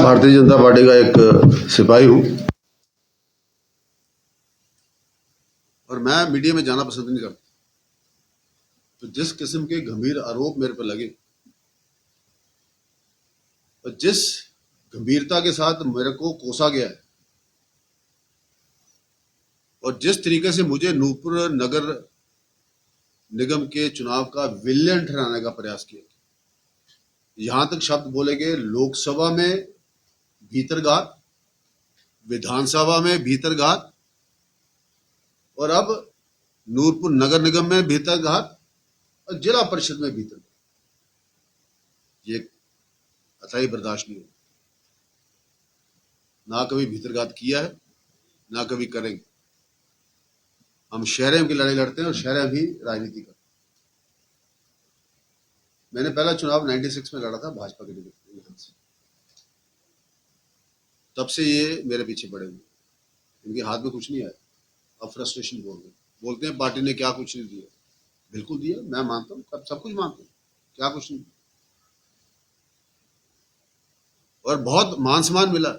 Bharatiya Janata party का एक सिपाही हूं और मैं मीडिया में जाना पसंद नहीं करता। तो जिस किस्म के गंभीर आरोप मेरे पर लगे और जिस गंभीरता के साथ मेरे को कोसा गया है और जिस तरीके से मुझे नूरपुर नगर निगम के चुनाव का विलेन ठहराने का प्रयास किया, यहां तक शब्द बोले गए लोकसभा में भीतरघात, विधानसभा में भीतरघात और अब नूरपुर नगर निगम में भीतरघात और जिला परिषद में भीतरघात। ये अथाई बर्दाश्त नहीं होगा। ना कभी भीतरघात किया है, ना कभी करेंगे। हम शहरों की लड़ाई लड़ते हैं और शहर भी राजनीति करते हैं। मैंने पहला चुनाव 96 में लड़ा था भाजपा के टिकट यहां से। तब से ये मेरे पीछे पड़े हुए, इनके हाथ में कुछ नहीं आया। अब फ्रस्ट्रेशन बोलते हैं पार्टी ने क्या कुछ नहीं दिया। बिल्कुल दिया, मैं मानता हूँ, सब कुछ मानता हूँ, क्या कुछ नहीं। और बहुत मान सम्मान मिला,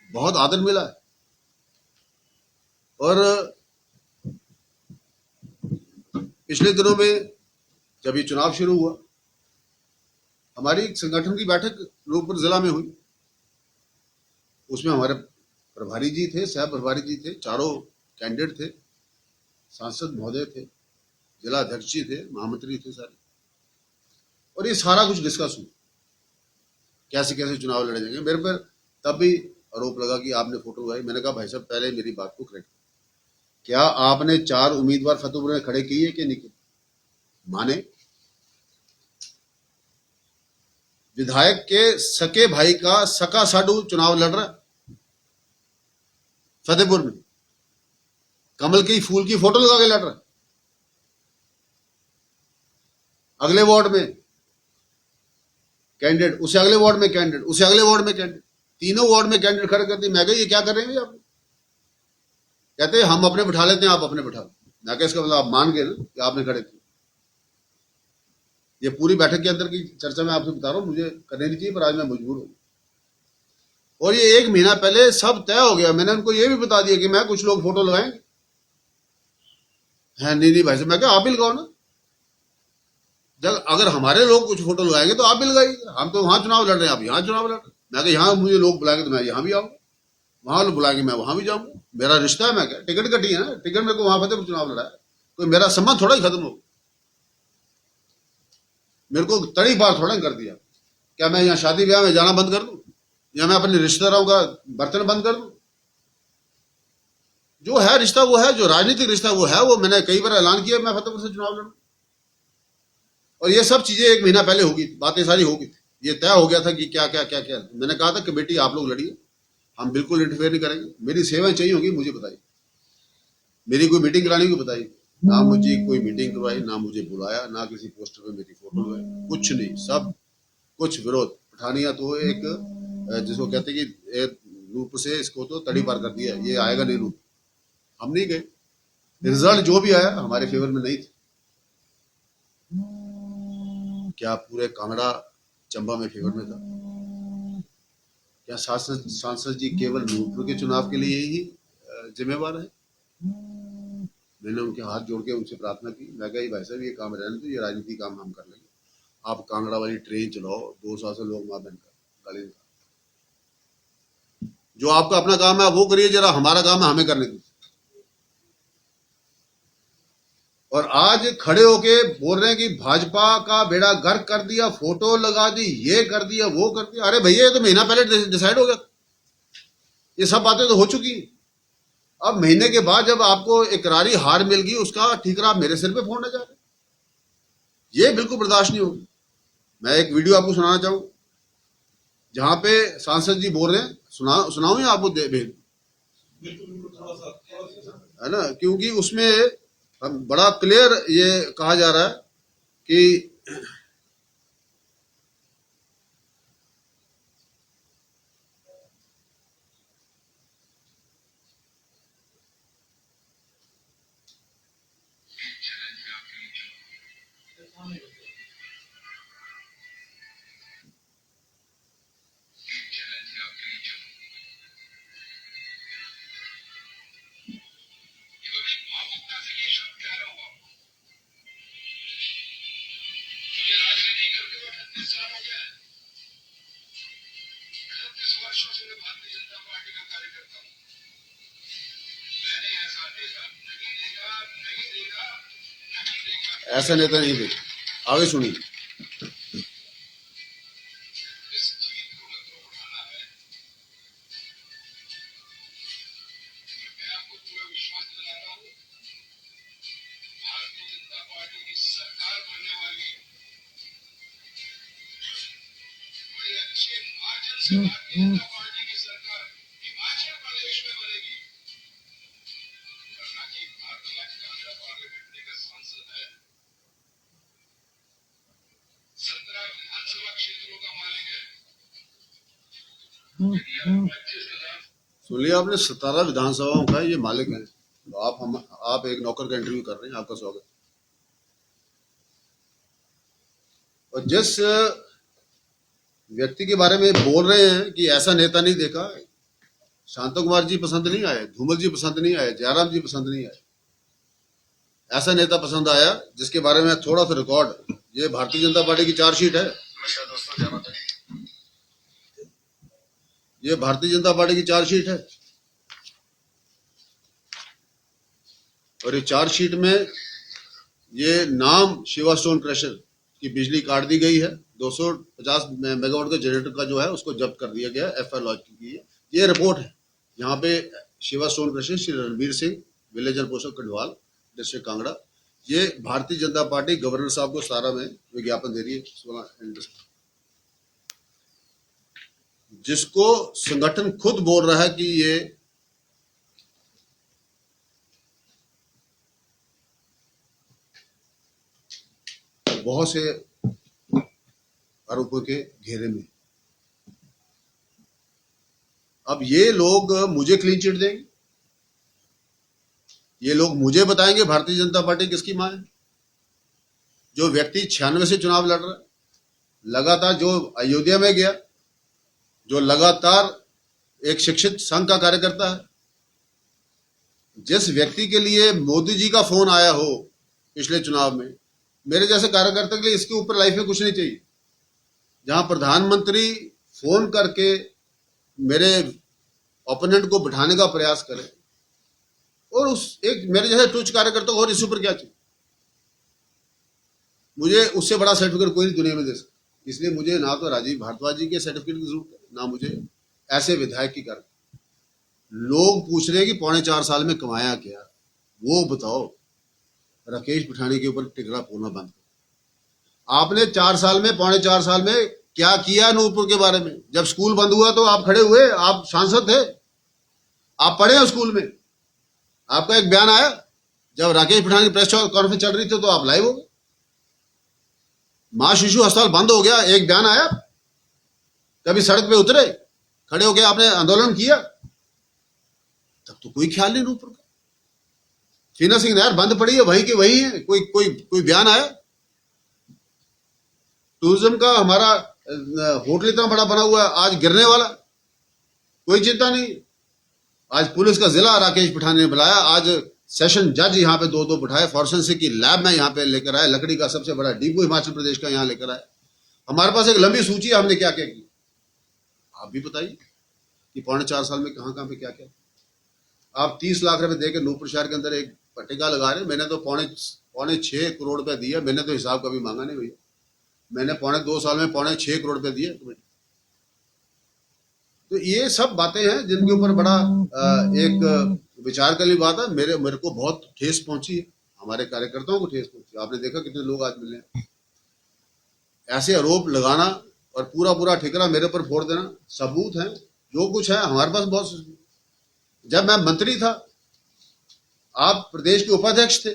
बहुत आदर मिला है। और पिछले दिनों में जब ये चुनाव शुरू हुआ, हमारी संगठन की बैठक नूरपुर जिला में हुई। उसमें हमारे प्रभारी जी थे, सह प्रभारी जी थे, चारों कैंडिडेट थे, सांसद महोदय थे, जिला अध्यक्ष जी थे, महामंत्री थे सारे। और ये सारा कुछ डिस्कस हुआ, कैसे कैसे चुनाव लड़े जाएंगे। मेरे पर तब भी आरोप लगा कि आपने फोटो लगाई। मैंने कहा भाई साहब पहले मेरी बात को करेक्ट, क्या आपने 4 उम्मीदवार फतेहपुर में खड़े किए कि नहीं किए? माने विधायक के सके भाई का सका साडू चुनाव लड़ रहा फतेहपुर में, कमल की फूल की फोटो लगा के लड़ रहा। अगले वार्ड में कैंडिडेट, उसे अगले वार्ड में कैंडिडेट, उसे अगले वार्ड में कैंडिडेट, तीनों वार्ड में कैंडिडेट खड़े करते। मैं कहा ये क्या कर रहे हैं आप? कहते हम अपने बिठा लेते हैं, आप अपने बिठा लो। मैं कहा इसका मतलब आप मान गए ना कि आपने खड़े किए। ये पूरी बैठक के अंदर की चर्चा मैं आपसे बता रहा हूं, मुझे करनी नहीं चाहिए पर आज मैं मजबूर हूं। और ये 1 महीना पहले सब तय हो गया। मैंने उनको ये भी बता दिया कि मैं कुछ लोग फोटो लगाएंगे। है नहीं भाई साहब, मैं क्या आप भी लगाओ ना। जब अगर हमारे लोग कुछ फोटो लगाएंगे तो आप भी लगाइए। हम तो वहां चुनाव लड़ रहे हैं, आप यहाँ चुनाव लड़ रहे हैं। मैं कहा यहाँ मुझे लोग बुलाएंगे तो मैं यहाँ भी आऊंगा, वहां लोग बुलाएंगे मैं वहां भी जाऊंगा। मेरा रिश्ता है, मैं क्या टिकट कटी है ना, टिकट मेरे को वहां फतेहपुर चुनाव लड़ा है, कोई मेरा संबंध थोड़ा ही खत्म हो। मेरे को तड़ी पार थोड़ा कर दिया। क्या मैं यहाँ शादी ब्याह में जाना बंद कर दूं, या मैं अपने रिश्तेदारों का बर्तन बंद कर दूं? जो है रिश्ता वो है, जो राजनीतिक रिश्ता वो है, वो मैंने कई बार ऐलान किया मैं फतेहपुर से चुनाव लड़ूं। और ये सब चीजें 1 महीना पहले होगी, बातें सारी होगी, ये तय हो गया था कि क्या क्या क्या क्या। मैंने कहा था कमेटी आप लोग लड़िए, हम बिल्कुल इंटरफेयर नहीं करेंगे। मेरी सेवाएं चाहिए होगी मुझे बताइए, मेरी कोई मीटिंग करानी होगी बताइए। ना मुझे कोई मीटिंग करवाई, ना मुझे बुलाया, ना किसी पोस्टर पे मेरी फोटो लगाई, कुछ नहीं। सब कुछ विरोध। पठानिया तो एक जिसको कहते हैं कि रूप से इसको तो तड़ी पार कर दिया, ये आएगा नहीं रूप। हम नहीं गए, रिजल्ट जो भी आया हमारे फेवर में नहीं थे। क्या पूरे कांगड़ा चंबा में फेवर में था? क्या सांसद जी केवल नूरपुर के चुनाव के लिए ही जिम्मेवार है? मैंने उनके हाथ जोड़ के उनसे प्रार्थना की। मैं कहा भाई साहब ये काम रहने दो, ये राजनीति काम हम कर लेंगे। आप कांगड़ा वाली ट्रेन चलाओ, 2 साल से लोग मां बहन कर गाली। जो आपका अपना काम है वो करिए, जरा हमारा काम है हमें करने दीजिए। और आज खड़े होके बोल रहे हैं कि भाजपा का बेड़ा गर्क कर दिया, फोटो लगा दी, ये कर दिया, वो कर दिया। अरे भैया ये तो महीना पहले डिसाइड हो गया, ये सब बातें तो हो चुकी। अब महीने के बाद जब आपको इकरारी हार मिल गई, उसका ठीकरा आप मेरे सिर पे फोड़ने जा रहे, ये बिल्कुल बर्दाश्त नहीं होगी। मैं एक वीडियो आपको सुनाना चाहूँ जहां पे सांसद जी बोल रहे हैं, सुनाऊं या आपको भेज, है ना? क्योंकि उसमें बड़ा क्लियर ये कहा जा रहा है कि ऐसा नेता नहीं देखे। आगे सुनिए। सुनिए, आपने 17 विधानसभाओं का ये मालिक है, तो आप एक नौकर का इंटरव्यू कर रहे हैं। आपका स्वागत। और जिस व्यक्ति के बारे में बोल रहे हैं कि ऐसा नेता नहीं देखा, शांता कुमार जी पसंद नहीं आए, धूमल जी पसंद नहीं आए, जयराम जी पसंद नहीं आए, ऐसा नेता पसंद आया जिसके बारे में थोड़ा सा रिकॉर्ड। ये भारतीय जनता पार्टी की चार्जशीट है। ये भारतीय जनता पार्टी की चार्जशीट है और ये चार्जशीट में ये नाम शिवा स्टोन क्रशर की बिजली काट दी गई है। 250 मेगावाट का जनरेटर का जो है उसको जब्त कर दिया गया, एफआईआर लॉन्च की है। ये रिपोर्ट है। यहाँ पे Shiva stone crusher Shri Ranbir Singh, village and postal Katwal, district Kangra. ये भारतीय जनता पार्टी गवर्नर साहब को सारा में विज्ञापन दे रही है 16 जिसको संगठन खुद बोल रहा है कि ये बहुत से आरोपों के घेरे में। अब ये लोग मुझे क्लीन चिट देंगे, ये लोग मुझे बताएंगे भारतीय जनता पार्टी किसकी मां है। जो व्यक्ति 96 से चुनाव लड़ रहा है, लगातार जो अयोध्या में गया, जो लगातार एक शिक्षित संघ का कार्यकर्ता है, जिस व्यक्ति के लिए मोदी जी का फोन आया हो पिछले चुनाव में, मेरे जैसे कार्यकर्ता के लिए इसके ऊपर लाइफ में कुछ नहीं चाहिए। जहां प्रधानमंत्री फोन करके मेरे ओपोनेंट को बिठाने का प्रयास करे और उस एक मेरे जैसे टूच कार्यकर्ता को और इसके ऊपर क्या चाहिए। मुझे उससे बड़ा सर्टिफिकेट कोई दुनिया में दे सकता। इसलिए मुझे ना तो राजीव भारद्वाज जी के सर्टिफिकेट की जरूरत है, ना मुझे ऐसे विधायक की कर। लोग पूछ रहे हैं कि 4.5 साल में कमाया क्या, वो बताओ। राकेश पठानी के ऊपर टिकड़ा फोड़ना बंद करो। आपने 4 साल में, 4.5 साल में क्या किया नूरपुर के बारे में? जब स्कूल बंद हुआ तो आप खड़े हुए, आप सांसद थे, आप पढ़े हो स्कूल में। आपका एक बयान आया जब राकेश पठानी की प्रेस कॉन्फ्रेंस चल रही थी, तो आप लाइव हो गए। मां शिशु अस्पताल बंद हो गया, एक बयान आया? कभी सड़क पे उतरे, खड़े होकर आपने आंदोलन किया? तब तो कोई ख्याल नहीं नूरपुर का। फीना सिंह नहर बंद पड़ी है, वहीं की वही है, कोई बयान आया? टूरिज्म का हमारा होटल इतना बड़ा बना हुआ है, आज गिरने वाला, कोई चिंता नहीं। आज पुलिस का जिला राकेश पठानी ने बुलाया, आज सेशन जज यहाँ पे 2 बिठाए, फॉरेंसिक की लैब में यहाँ पे लेकर आए, लकड़ी का सबसे बड़ा डिपो हिमाचल प्रदेश का यहाँ लेकर आए। हमारे पास एक लंबी सूची है, हमने क्या क्या किया। आप भी बताइए कि 4.5 साल में कहाँ पे क्या क्या। आप 30 लाख रुपए देकर नूरपुर शहर के अंदर एक पट्टिका लगा रहे। मैंने तो पौने 6 करोड़ रुपया दिया। मैंने तो हिसाब कभी मांगा नहीं भैया। मैंने 2.25 साल में 6.25 करोड़ रुपए दिए। तो ये सब बातें हैं जिनके ऊपर बड़ा एक विचार करने की बात है। मेरे को बहुत ठेस पहुंची है, हमारे कार्यकर्ताओं को ठेस पहुंची। आपने देखा कितने लोग आज मिले हैं। ऐसे आरोप लगाना और पूरा ठिकरा मेरे ऊपर फोड़ देना, सबूत है, जो कुछ है हमारे पास बहुत। जब मैं मंत्री था, आप प्रदेश के उपाध्यक्ष थे,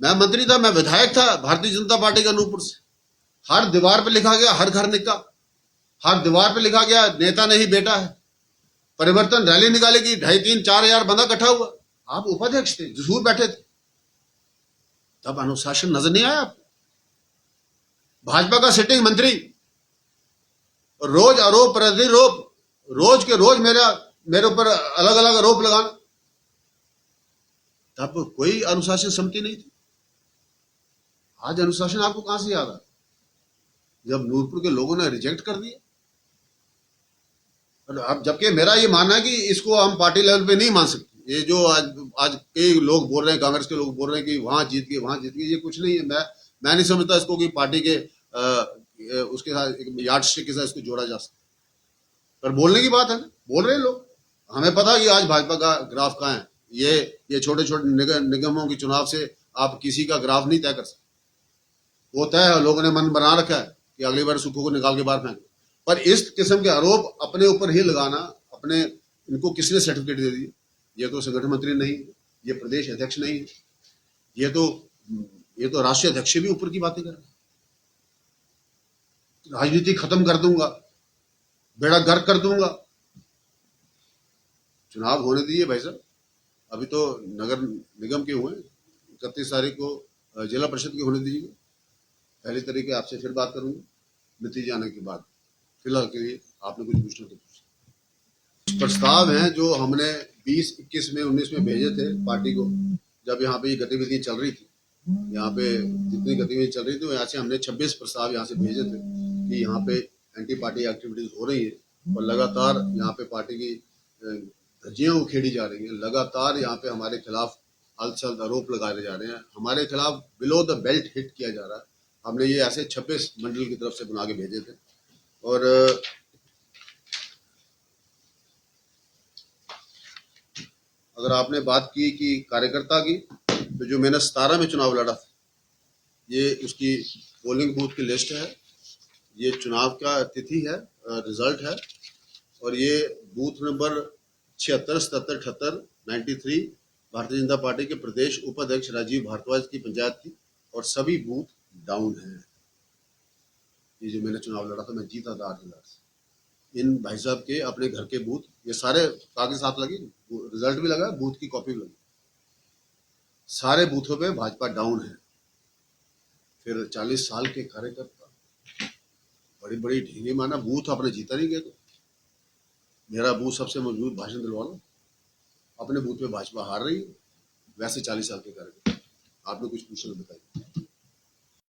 मैं मंत्री था, मैं विधायक था भारतीय जनता पार्टी का नूरपुर से। हर दीवार पे लिखा गया हर घर निका, हर दीवार पे लिखा गया नेता नहीं बेटा है। परिवर्तन रैली निकालेगी, 2,500-4 हजार बंदा इकट्ठा हुआ। आप उपाध्यक्ष थे, जसूर बैठे थे, तब अनुशासन नजर नहीं आया आपको? भाजपा का सिटिंग मंत्री रोज आरोप प्रतिरोप, रोज के रोज मेरे ऊपर अलग अलग आरोप लगाना, तब कोई अनुशासन समिति नहीं थी। आज अनुशासन आपको कहां से याद आ, जब नूरपुर के लोगों ने रिजेक्ट कर दिया। अब जबकि मेरा ये मानना है कि इसको हम पार्टी लेवल पे नहीं मान सकते, ये जो आज आज कई लोग बोल रहे हैं, कांग्रेस के लोग बोल रहे हैं कि वहां जीत गए वहां जीत गए, ये कुछ नहीं है। मैं नहीं समझता इसको कि पार्टी के उसके साथ एक यार्ड स्टिक के साथ इसको जोड़ा जा सकता। पर बोलने की बात है ना, बोल रहे हैं लोग। हमें पता है कि आज भाजपा का ग्राफ कहाँ है। ये छोटे छोटे निगमों के चुनाव से आप किसी का ग्राफ नहीं तय कर सकते। वो तय है, लोगों ने मन बना रखा है कि अगली बार सुखों को निकाल के बाहर फेंक। पर इस किस्म के आरोप अपने ऊपर ही लगाना, अपने इनको किसने सर्टिफिकेट दे दिए? ये तो संगठन मंत्री नहीं है, ये प्रदेश अध्यक्ष नहीं है, ये तो राष्ट्रीय अध्यक्ष भी ऊपर की बातें कर रहे हैं। राजनीति खत्म कर दूंगा, बेड़ा गर्क कर दूंगा। चुनाव होने दीजिए भाई साहब। अभी तो नगर निगम के हुए, 31 तारीख को जिला परिषद के होने दीजिए। पहली तारीख आपसे फिर बात करूंगा नतीजे आने के बाद। फिलहाल के लिए आपने कुछ पूछना तो पूछना। प्रस्ताव हैं जो हमने 20, 21 में 19 में भेजे थे पार्टी को, जब यहाँ पे ये गतिविधि चल रही थी। यहाँ पे जितनी गतिविधि चल रही थी यहाँ से हमने 26 प्रस्ताव यहाँ से भेजे थे कि यहाँ पे एंटी पार्टी एक्टिविटीज हो रही है और लगातार यहाँ पे पार्टी की धज्जियां उखेड़ी जा रही हैं। लगातार यहाँ पे हमारे खिलाफ अलसद आरोप लगाए जा रहे हैं, हमारे खिलाफ बिलो द बेल्ट हिट किया जा रहा है। हमने ये ऐसे 26 मंडल की तरफ से बना के भेजे थे। और अगर आपने बात की कि कार्यकर्ता की, तो जो मैंने 17 में चुनाव लड़ा था, ये उसकी पोलिंग बूथ की लिस्ट है, ये चुनाव का तिथि है, रिजल्ट है। और ये booth number 76, 77, 78, 93 Bharatiya Janata party के प्रदेश उपाध्यक्ष राजीव भारद्वाज की पंचायत थी और सभी बूथ डाउन हैं। ये जो मैंने चुनाव लड़ा था, मैं जीता था 8,000 से। इन भाई साहब के अपने घर के बूथ, ये सारे कागज साथ लगे, रिजल्ट भी लगा, बूथ की कॉपी भी लगी। सारे बूथों पे भाजपा डाउन है। फिर 40 साल के कार्यकर्ता बड़ी बड़ी ढींगे माना, बूथ अपने जीता नहीं गए तो मेरा बूथ सबसे मजबूत, भाषण दिलवा लो। अपने बूथ पे भाजपा हार रही है, वैसे 40 साल के कार्यकर्ता। आपने कुछ पूछना बताइए।